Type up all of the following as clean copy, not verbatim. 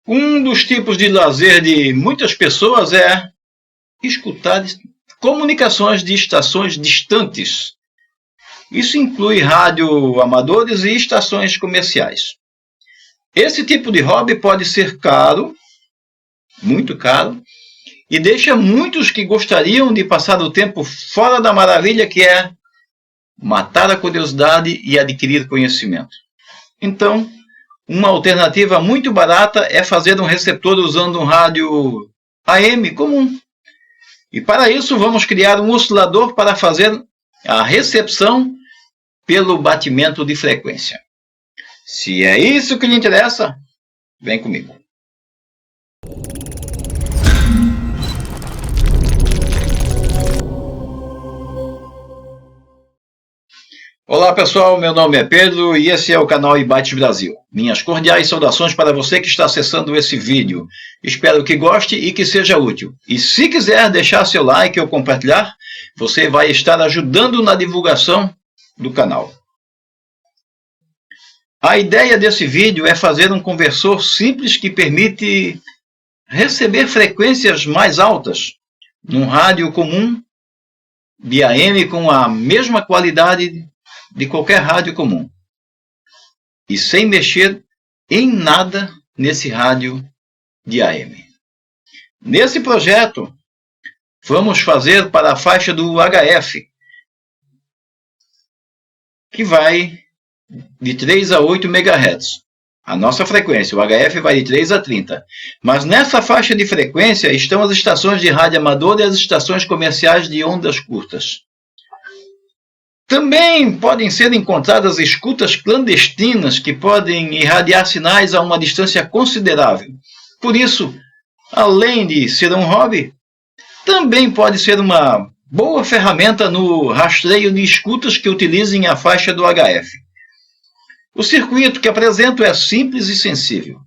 Um dos tipos de lazer de muitas pessoas é escutar comunicações de estações distantes. Isso inclui rádio amadores e estações comerciais. Esse tipo de hobby pode ser caro, muito caro, e deixa muitos que gostariam de passar o tempo fora da maravilha que é matar a curiosidade e adquirir conhecimento. Então, uma alternativa muito barata é fazer um receptor usando um rádio AM comum. E para isso vamos criar um oscilador para fazer a recepção pelo batimento de frequência. Se é isso que lhe interessa, vem comigo. Olá pessoal, meu nome é Pedro e esse é o canal iBytes Brasil. Minhas cordiais saudações para você que está acessando esse vídeo. Espero que goste e que seja útil. E se quiser deixar seu like ou compartilhar, você vai estar ajudando na divulgação do canal. A ideia desse vídeo é fazer um conversor simples que permite receber frequências mais altas num rádio comum de AM com a mesma qualidade de qualquer rádio comum e sem mexer em nada nesse rádio de AM. Nesse projeto, vamos fazer para a faixa do HF, que vai de 3 a 8 MHz. A nossa frequência, o HF, vai de 3 a 30. Mas nessa faixa de frequência estão as estações de rádio amador e as estações comerciais de ondas curtas. Também podem ser encontradas escutas clandestinas que podem irradiar sinais a uma distância considerável. Por isso, além de ser um hobby, também pode ser uma boa ferramenta no rastreio de escutas que utilizem a faixa do HF. O circuito que apresento é simples e sensível.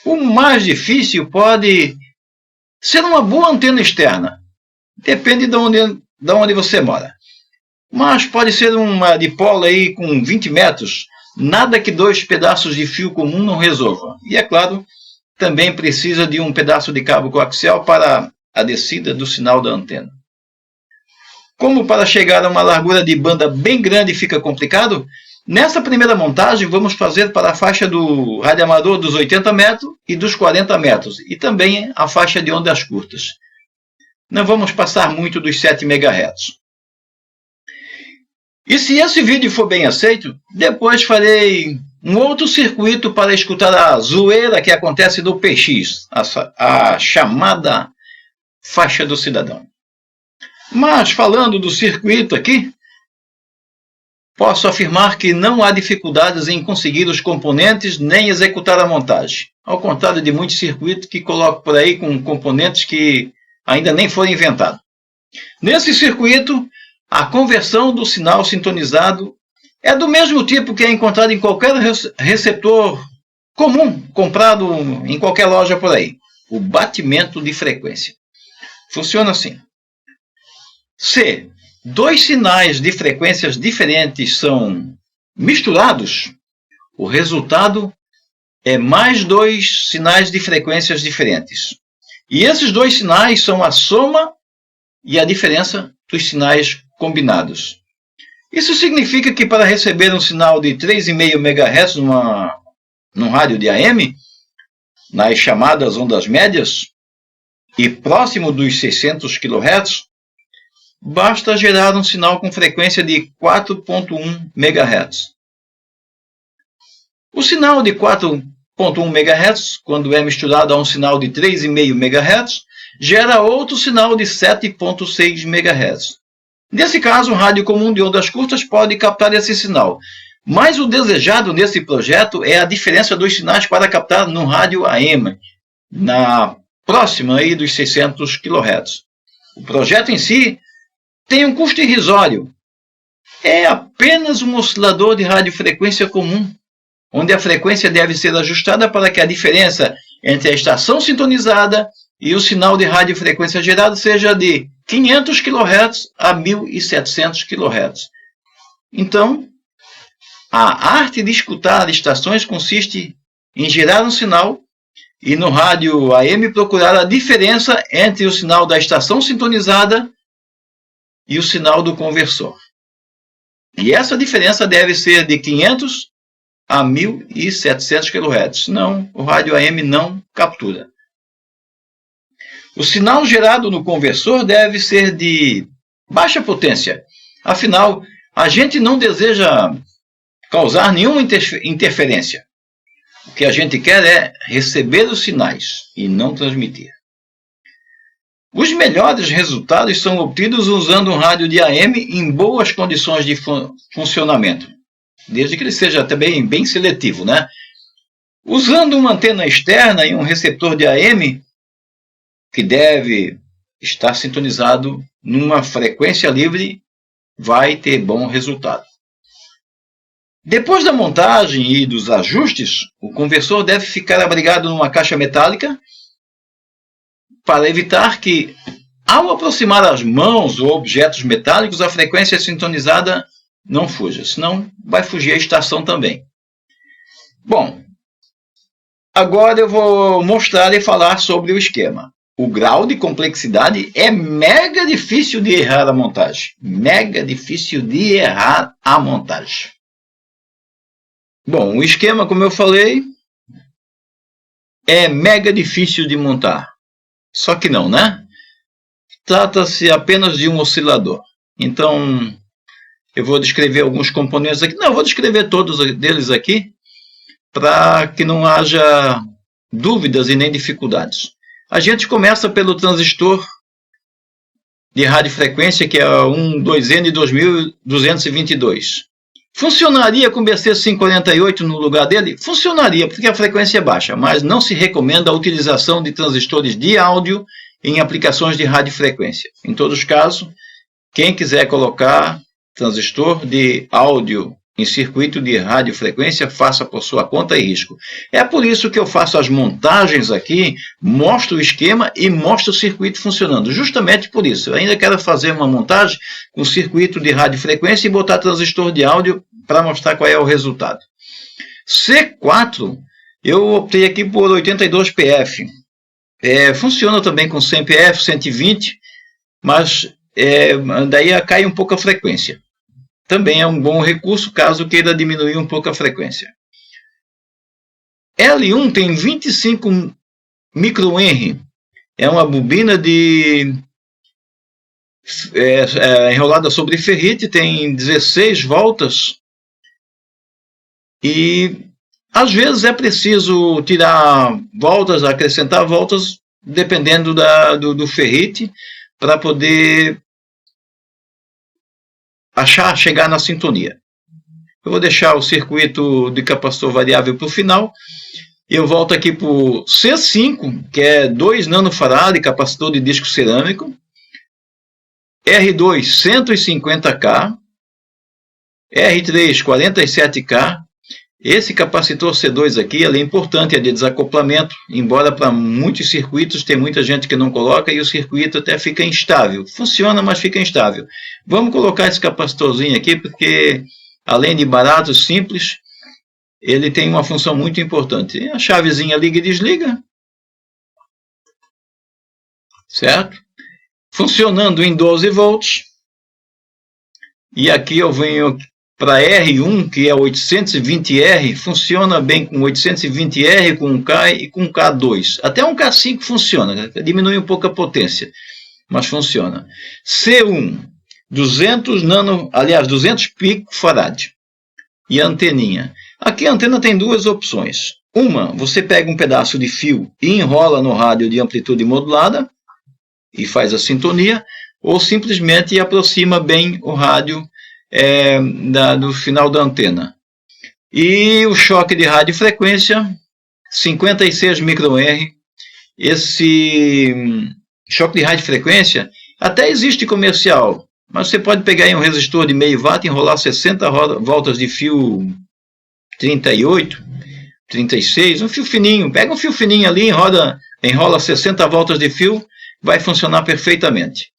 O mais difícil pode ser uma boa antena externa. Depende de onde você mora. Mas pode ser uma dipola aí com 20 metros, nada que 2 pedaços de fio comum não resolva. E é claro, também precisa de um pedaço de cabo coaxial para a descida do sinal da antena. Como para chegar a uma largura de banda bem grande fica complicado, nessa primeira montagem vamos fazer para a faixa do radioamador dos 80 metros e dos 40 metros, e também a faixa de ondas curtas. Não vamos passar muito dos 7 MHz. E se esse vídeo for bem aceito, depois farei um outro circuito para escutar a zoeira que acontece no PX, a chamada faixa do cidadão. Mas falando do circuito aqui, posso afirmar que não há dificuldades em conseguir os componentes nem executar a montagem. Ao contrário de muitos circuitos que coloco por aí com componentes que ainda nem foram inventados. Nesse circuito, a conversão do sinal sintonizado é do mesmo tipo que é encontrado em qualquer receptor comum, comprado em qualquer loja por aí. O batimento de frequência. Funciona assim. Se 2 sinais de frequências diferentes são misturados, o resultado é mais 2 sinais de frequências diferentes. E esses 2 sinais são a soma e a diferença dos sinais combinados. Isso significa que para receber um sinal de 3,5 MHz num rádio de AM, nas chamadas ondas médias, e próximo dos 600 kHz, basta gerar um sinal com frequência de 4,1 MHz. O sinal de 4,1 MHz, quando é misturado a um sinal de 3,5 MHz, gera outro sinal de 7,6 MHz. Nesse caso, um rádio comum de ondas curtas pode captar esse sinal. Mas o desejado nesse projeto é a diferença dos sinais para captar no rádio AM, na próxima aí dos 600 kHz. O projeto em si tem um custo irrisório. É apenas um oscilador de radiofrequência comum, onde a frequência deve ser ajustada para que a diferença entre a estação sintonizada e o sinal de radiofrequência gerado seja de 500 kHz a 1700 kHz. Então, a arte de escutar estações consiste em gerar um sinal e no rádio AM procurar a diferença entre o sinal da estação sintonizada e o sinal do conversor. E essa diferença deve ser de 500 a 1.700 kHz. Senão, o rádio AM não captura. O sinal gerado no conversor deve ser de baixa potência. Afinal, a gente não deseja causar nenhuma interferência. O que a gente quer é receber os sinais e não transmitir. Os melhores resultados são obtidos usando um rádio de AM em boas condições de funcionamento, desde que ele seja também bem seletivo, né? Usando uma antena externa e um receptor de AM, que deve estar sintonizado numa frequência livre, vai ter bom resultado. Depois da montagem e dos ajustes, o conversor deve ficar abrigado numa caixa metálica para evitar que, ao aproximar as mãos ou objetos metálicos, a frequência sintonizada não fuja, senão vai fugir a estação também. Bom, agora eu vou mostrar e falar sobre o esquema. O grau de complexidade é mega difícil de errar a montagem. Mega difícil de errar a montagem. Bom, o esquema, como eu falei, é mega difícil de montar. Só que não, né? Trata-se apenas de um oscilador. Então, eu vou descrever alguns componentes aqui. Não, eu vou descrever todos eles aqui, para que não haja dúvidas e nem dificuldades. A gente começa pelo transistor de radiofrequência, que é o 12N2222. Funcionaria com BC548 no lugar dele? Funcionaria, porque a frequência é baixa, mas não se recomenda a utilização de transistores de áudio em aplicações de radiofrequência. Em todos os casos, quem quiser colocar transistor de áudio em circuito de radiofrequência, faça por sua conta e risco. É por isso que eu faço as montagens aqui, mostro o esquema e mostro o circuito funcionando. Justamente por isso. Eu ainda quero fazer uma montagem com circuito de radiofrequência e botar transistor de áudio para mostrar qual é o resultado. C4, eu optei aqui por 82 PF. Funciona também com 100 PF, 120, mas daí cai um pouco a frequência. Também é um bom recurso caso queira diminuir um pouco a frequência. L1 tem 25 microhenry. É uma bobina enrolada sobre ferrite, tem 16 voltas. E às vezes é preciso tirar voltas, acrescentar voltas, dependendo do ferrite, para poder chegar na sintonia. Eu vou deixar o circuito de capacitor variável para o final. Eu volto aqui para o C5, que é 2 nanofarad, capacitor de disco cerâmico. R2, 150K. R3, 47K. Esse capacitor C2 aqui, ele é importante, é de desacoplamento, embora para muitos circuitos tem muita gente que não coloca e o circuito até fica instável. Funciona, mas fica instável. Vamos colocar esse capacitorzinho aqui, porque além de barato, simples, ele tem uma função muito importante. A chavezinha liga e desliga. Certo? Funcionando em 12 volts. E aqui eu venho para R1, que é 820R, funciona bem com 820R, com 1K e com K2. Até um K5 funciona, diminui um pouco a potência, mas funciona. C1, 200 picofarad. E a anteninha. Aqui a antena tem duas opções. Uma, você pega um pedaço de fio e enrola no rádio de amplitude modulada e faz a sintonia, ou simplesmente aproxima bem o rádio do final da antena. E o choque de radiofrequência, 56 microhenry. Esse choque de radiofrequência até existe comercial, mas você pode pegar aí um resistor de meio watt, enrolar 60 voltas de fio 38, 36, um fio fininho. Pega um fio fininho ali, enrola 60 voltas de fio, vai funcionar perfeitamente.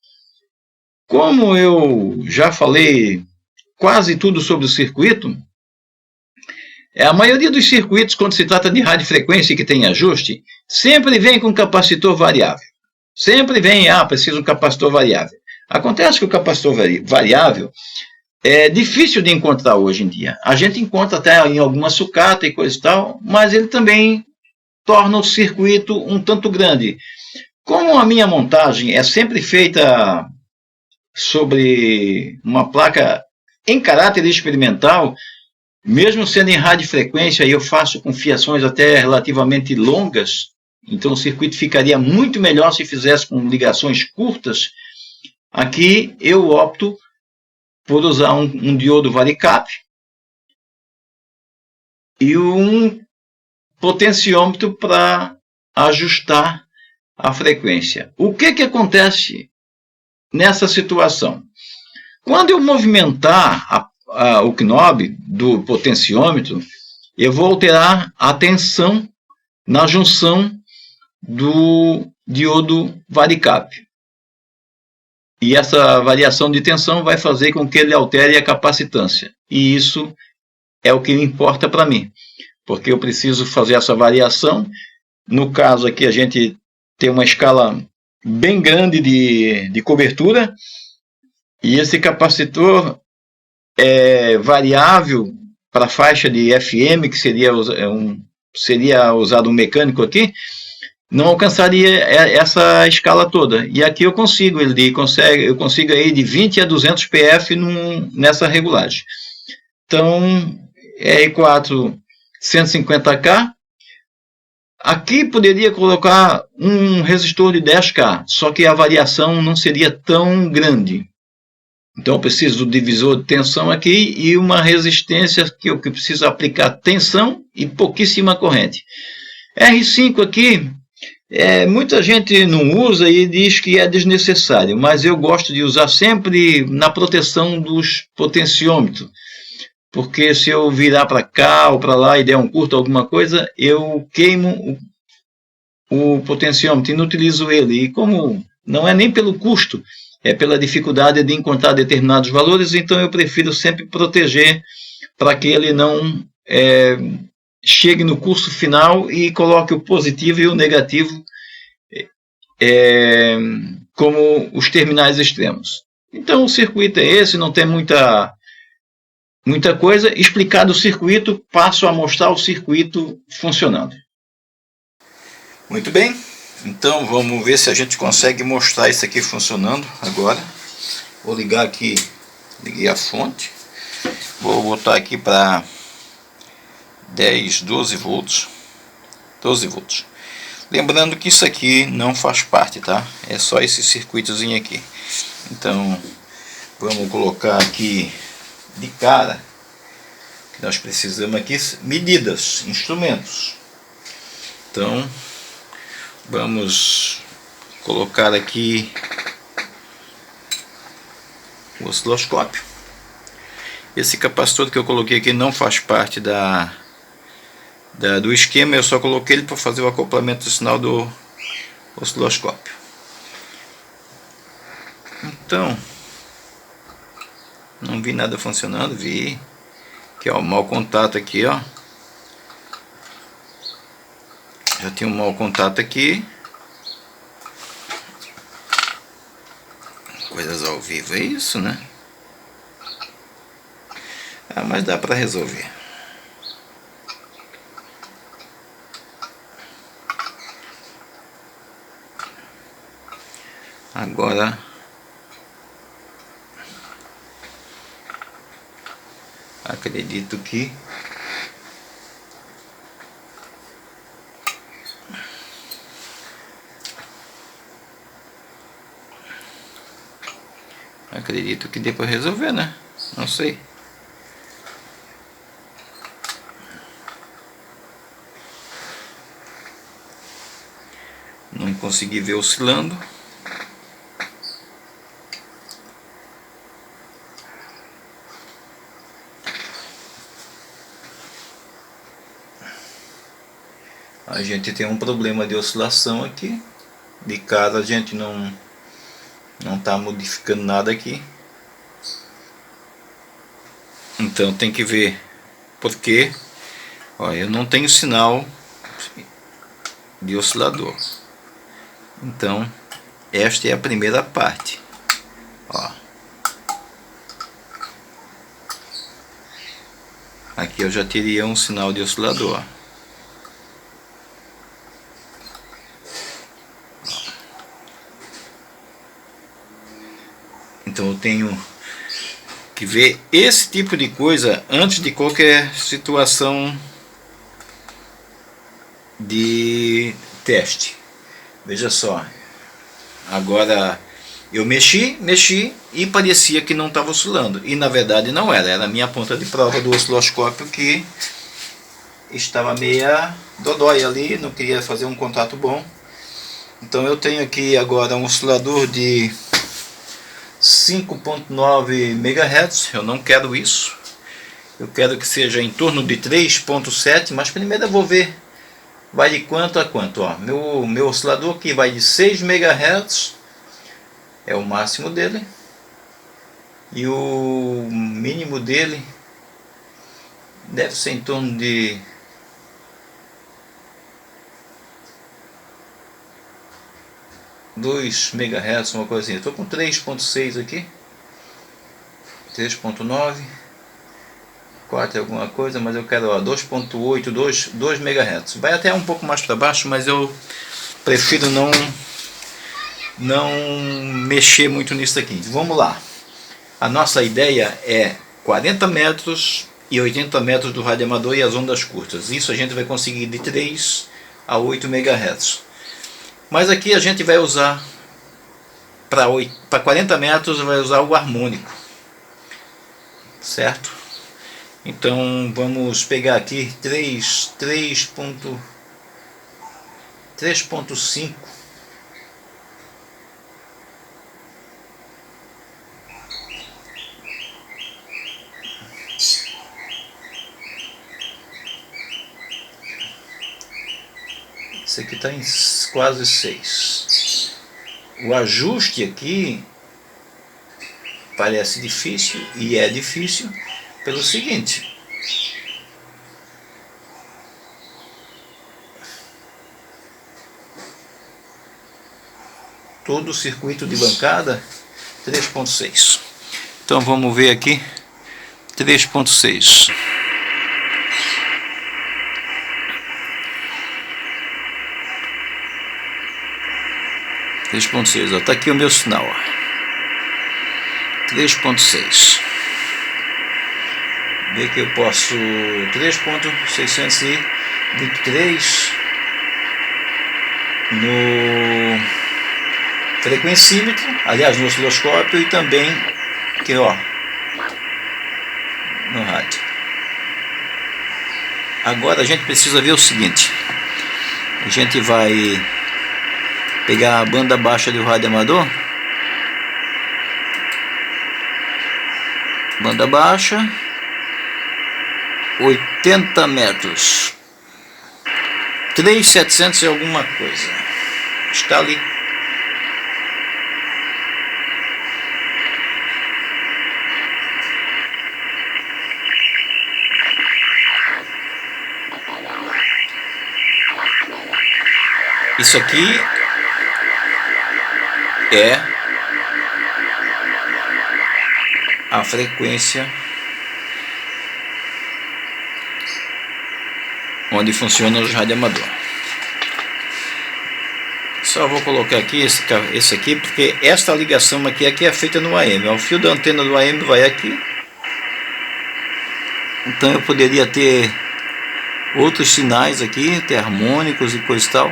Como eu já falei quase tudo sobre o circuito, A maioria dos circuitos, quando se trata de radiofrequência que tem ajuste, sempre vem com capacitor variável. Sempre vem, precisa um capacitor variável. Acontece que o capacitor variável é difícil de encontrar hoje em dia. A gente encontra até em alguma sucata e coisa e tal, mas ele também torna o circuito um tanto grande. Como a minha montagem é sempre feita sobre uma placa em caráter experimental, mesmo sendo em radiofrequência, eu faço com fiações até relativamente longas, então o circuito ficaria muito melhor se fizesse com ligações curtas. Aqui eu opto por usar um diodo varicap e um potenciômetro para ajustar a frequência. O que acontece nessa situação? Quando eu movimentar o knob do potenciômetro, eu vou alterar a tensão na junção do diodo varicap. E essa variação de tensão vai fazer com que ele altere a capacitância. E isso é o que importa para mim, porque eu preciso fazer essa variação. No caso aqui, a gente tem uma escala bem grande de cobertura, e esse capacitor é variável para a faixa de FM, que seria usado um mecânico aqui, não alcançaria essa escala toda. E aqui eu consigo aí de 20 a 200 PF nessa regulagem. Então, R4 150K. Aqui poderia colocar um resistor de 10K, só que a variação não seria tão grande. Então eu preciso do divisor de tensão aqui e uma resistência que eu preciso aplicar tensão e pouquíssima corrente. R5 aqui, muita gente não usa e diz que é desnecessário, mas eu gosto de usar sempre na proteção dos potenciômetros, porque se eu virar para cá ou para lá e der um curto alguma coisa, eu queimo o potenciômetro e não utilizo ele. E como não é nem pelo custo, é pela dificuldade de encontrar determinados valores, então eu prefiro sempre proteger para que ele não chegue no curso final e coloque o positivo e o negativo como os terminais extremos. Então o circuito é esse, não tem muita coisa. Explicado o circuito, passo a mostrar o circuito funcionando. Muito bem, então vamos ver se a gente consegue mostrar isso aqui funcionando agora. Vou ligar aqui, liguei a fonte, vou botar aqui para 12 volts. Lembrando que isso aqui não faz parte, tá? É só esse circuitozinho aqui. Então vamos colocar aqui de cara, nós precisamos aqui medidas, instrumentos. Então vamos colocar aqui o osciloscópio. Esse capacitor que eu coloquei aqui não faz parte do esquema, eu só coloquei ele para fazer o acoplamento do sinal do osciloscópio. Então não vi nada funcionando, vi que o mau contato aqui, ó. Já tem um mau contato aqui. Coisas ao vivo, é isso, né? Mas dá para resolver. Agora acredito que dê para resolver, né? Não sei. Não consegui ver oscilando. A gente tem um problema de oscilação aqui. De cara a gente não está modificando nada aqui. Então tem que ver por quê Ó, eu não tenho sinal de oscilador. Então, esta é a primeira parte. Ó. Aqui eu já teria um sinal de oscilador. Então eu tenho que ver esse tipo de coisa antes de qualquer situação de teste. Veja só, agora eu mexi e parecia que não estava oscilando, e na verdade não era a minha ponta de prova do osciloscópio que estava meia dodói ali, não queria fazer um contato bom. Então eu tenho aqui agora um oscilador de 5.9 MHz, eu não quero isso, eu quero que seja em torno de 3.7, mas primeiro eu vou ver vai de quanto a quanto. Ó, meu oscilador aqui vai de 6 MHz, é o máximo dele, e o mínimo dele deve ser em torno de 2 MHz, uma coisa assim. Eu estou com 3.6 aqui, 3.9, 4 alguma coisa, mas eu quero 2.8, 2 MHz. Vai até um pouco mais para baixo, mas eu prefiro não mexer muito nisso aqui. Vamos lá. A nossa ideia é 40 metros e 80 metros do rádio amador e as ondas curtas. Isso a gente vai conseguir de 3 a 8 MHz. Mas aqui a gente vai usar para 40 metros, vai usar o harmônico, certo? Então vamos pegar aqui 3.5. Esse aqui está em quase 6. O ajuste aqui parece difícil, e é difícil pelo seguinte: todo o circuito de bancada 3.6. Então vamos ver aqui 3.6. Está aqui o meu sinal, 3.6. Ver que eu posso 3.623 no frequencímetro, aliás no osciloscópio, e também aqui, ó, no rádio. Agora a gente precisa ver o seguinte: a gente vai pegar a banda baixa do rádio amador, banda baixa, 80 metros, 3.700 e alguma coisa, está ali. Isso aqui é a frequência onde funciona os rádio amador. Só vou colocar aqui esse aqui, porque esta ligação aqui é feita no AM. O fio da antena do AM vai aqui. Então eu poderia ter outros sinais aqui, ter harmônicos e coisa e tal.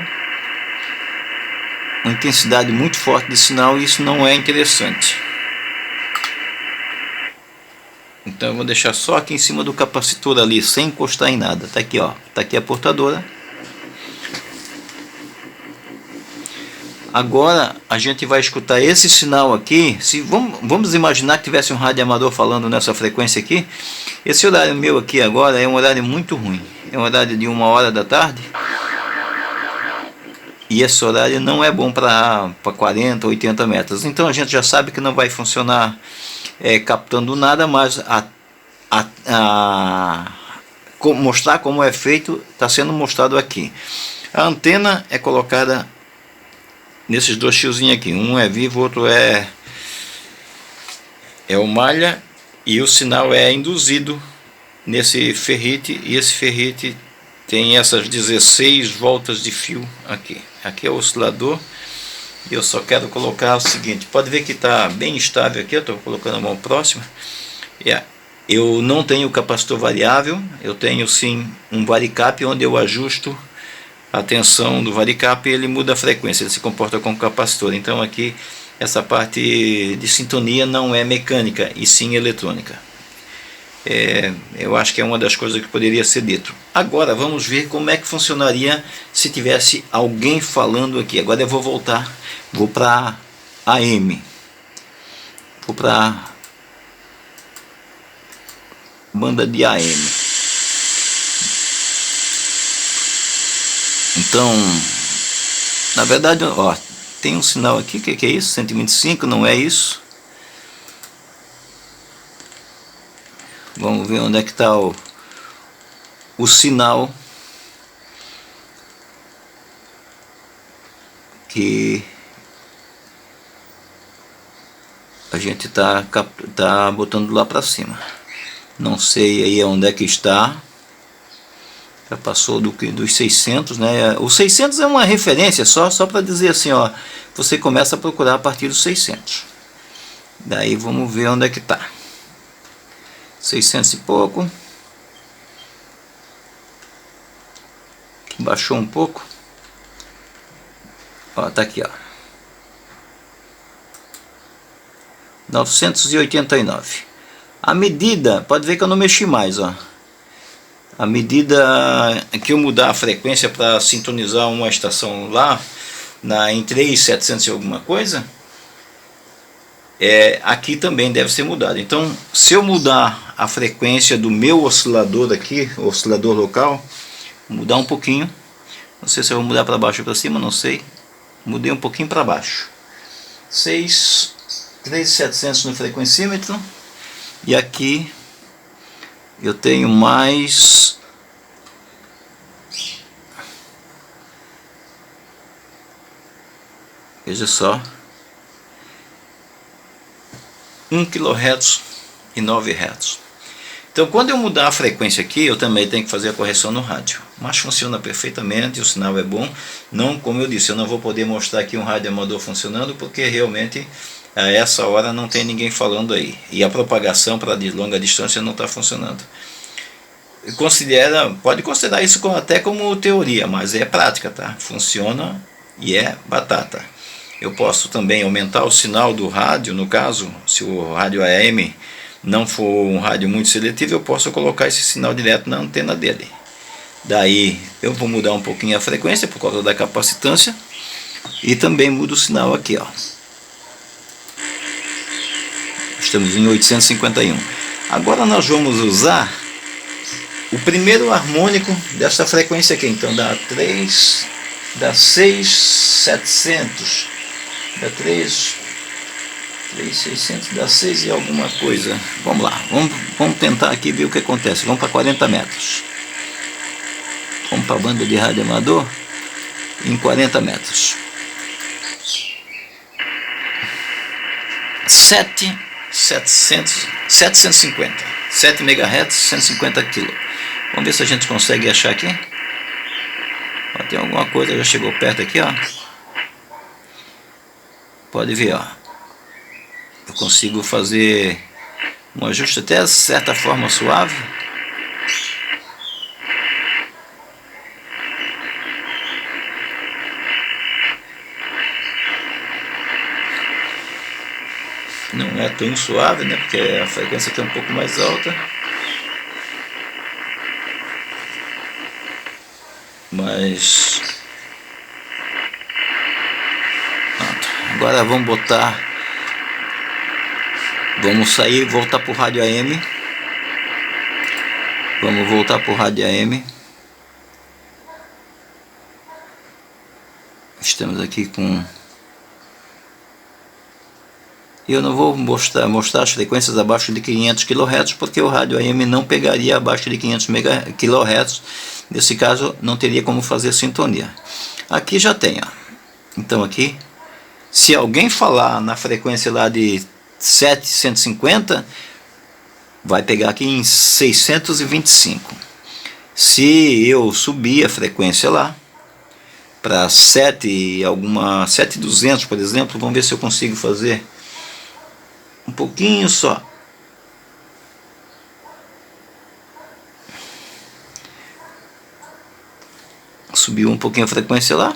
Uma intensidade muito forte de sinal, e isso não é interessante. Então eu vou deixar só aqui em cima do capacitor ali, sem encostar em nada. Tá aqui, ó, tá aqui a portadora. Agora a gente vai escutar esse sinal aqui. Se vamos imaginar que tivesse um rádio amador falando nessa frequência aqui. Esse horário meu aqui agora é um horário muito ruim. É um horário de 1h da tarde. E esse horário não é bom para 40, 80 metros. Então a gente já sabe que não vai funcionar captando nada, mas mostrar como é feito, está sendo mostrado aqui. A antena é colocada nesses dois fiozinhos aqui, um é vivo, o outro é o malha, e o sinal é induzido nesse ferrite, e esse ferrite tem essas 16 voltas de fio aqui. Aqui é o oscilador, e eu só quero colocar o seguinte, pode ver que está bem estável aqui, eu estou colocando a mão próxima. Eu não tenho capacitor variável, eu tenho sim um varicap, onde eu ajusto a tensão do varicap e ele muda a frequência, ele se comporta como capacitor. Então aqui essa parte de sintonia não é mecânica, e sim eletrônica. Eu acho que é uma das coisas que poderia ser dito. Agora vamos ver como é que funcionaria se tivesse alguém falando aqui. Agora eu vou voltar, vou para AM, vou para banda de AM. Então, na verdade, ó, tem um sinal aqui, que é isso? 125, não é isso? Vamos ver onde é que está o sinal que a gente tá botando lá para cima. Não sei aí onde é que está. Já passou dos 600, né? O 600 é uma referência só para dizer assim, ó, você começa a procurar a partir dos 600. Daí vamos ver onde é que está. 600 e pouco. Baixou um pouco. Ó, tá aqui, ó. 989. A medida, pode ver que eu não mexi mais, ó. A medida que eu mudar a frequência para sintonizar uma estação lá em 3.700 e alguma coisa, aqui também deve ser mudado. Então, se eu mudar a frequência do meu oscilador aqui, o oscilador local, mudar um pouquinho, não sei se eu vou mudar para baixo ou para cima, não sei, mudei um pouquinho para baixo, 3.700 no frequencímetro, e aqui eu tenho mais, veja só, 1 kHz e 9 Hz. Então, quando eu mudar a frequência aqui, eu também tenho que fazer a correção no rádio. Mas funciona perfeitamente, o sinal é bom. Não, como eu disse, eu não vou poder mostrar aqui um rádio amador funcionando, porque realmente a essa hora não tem ninguém falando aí. E a propagação para de longa distância não está funcionando. Pode considerar isso até como teoria, mas é prática, tá? Funciona e é batata. Eu posso também aumentar o sinal do rádio, no caso, se o rádio AM não for um rádio muito seletivo, eu posso colocar esse sinal direto na antena dele. Daí eu vou mudar um pouquinho a frequência por causa da capacitância, e também mudo o sinal aqui, ó. Estamos em 851. Agora nós vamos usar o primeiro harmônico dessa frequência aqui. Então dá 6.700, dá 3.600, dá 6 e alguma coisa. Vamos lá, vamos tentar aqui ver o que acontece. Vamos para 40 metros. Vamos para a banda de rádio amador em 40 metros. 750, 7 MHz, 150 kg. Vamos ver se a gente consegue achar aqui. Ó, tem alguma coisa, já chegou perto aqui, ó. Pode ver, ó. Eu consigo fazer um ajuste até de certa forma suave. Não é tão suave, né? Porque a frequência aqui é um pouco mais alta. Mas pronto. Agora vamos sair e voltar para o rádio AM. Vamos voltar para o rádio AM. Estamos aqui com Eu não vou mostrar as frequências abaixo de 500 kHz, porque o rádio AM não pegaria abaixo de 500 kHz. Nesse caso, não teria como fazer sintonia. Aqui já tem, ó. Então aqui, se alguém falar na frequência lá de 750, vai pegar aqui em 625. Se eu subir a frequência lá para 7.200, por exemplo, vamos ver se eu consigo fazer um pouquinho só. Subiu um pouquinho a frequência lá.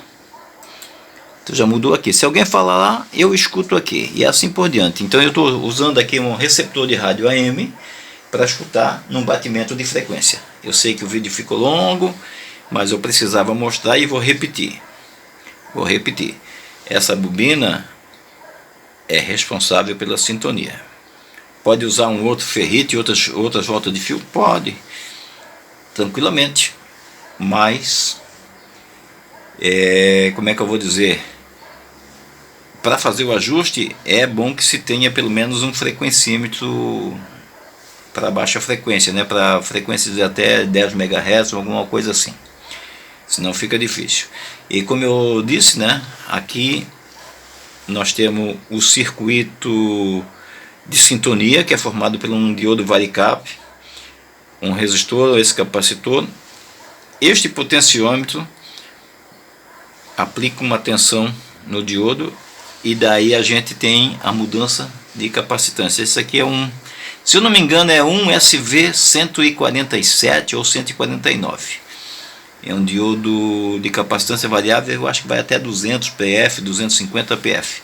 Então já mudou aqui. Se alguém falar lá, eu escuto aqui. E assim por diante. Então eu estou usando aqui um receptor de rádio AM para escutar num batimento de frequência. Eu sei que o vídeo ficou longo, mas eu precisava mostrar e vou repetir. Essa bobina é responsável pela sintonia. Pode usar um outro ferrite e outras voltas de fio? Pode, tranquilamente. Mas, como é que eu vou dizer? Para fazer o ajuste, é bom que se tenha pelo menos um frequencímetro para baixa frequência, né? Para frequências de até 10 MHz ou alguma coisa assim. Senão fica difícil. E como eu disse, né? Aqui nós temos o circuito de sintonia, que é formado por um diodo varicap, um resistor, esse capacitor. Este potenciômetro aplica uma tensão no diodo e daí a gente tem a mudança de capacitância. Esse aqui é se eu não me engano, é um SV147 ou 149. É um diodo de capacitância variável, eu acho que vai até 200 PF, 250 PF.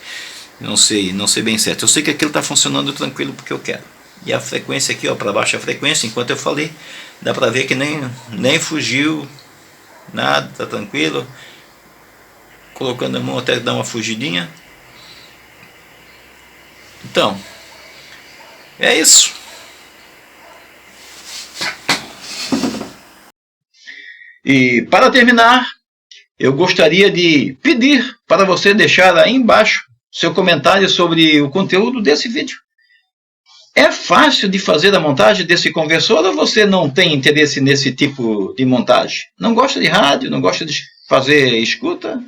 Não sei bem certo. Eu sei que aquilo está funcionando tranquilo porque eu quero. E a frequência aqui, ó, para baixa frequência, enquanto eu falei, dá para ver que nem fugiu, nada, tá tranquilo. Colocando a mão até dar uma fugidinha. Então, é isso. E para terminar, eu gostaria de pedir para você deixar aí embaixo seu comentário sobre o conteúdo desse vídeo. É fácil de fazer a montagem desse conversor ou você não tem interesse nesse tipo de montagem? Não gosta de rádio, não gosta de fazer escuta?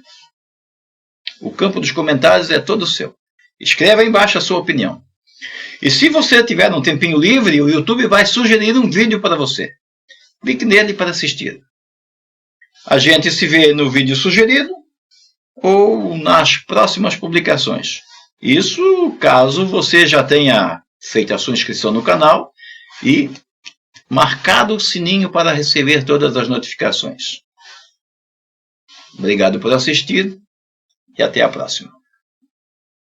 O campo dos comentários é todo seu. Escreva aí embaixo a sua opinião. E se você tiver um tempinho livre, o YouTube vai sugerir um vídeo para você. Clique nele para assistir. A gente se vê no vídeo sugerido ou nas próximas publicações. Isso caso você já tenha feito a sua inscrição no canal e marcado o sininho para receber todas as notificações. Obrigado por assistir e até a próxima.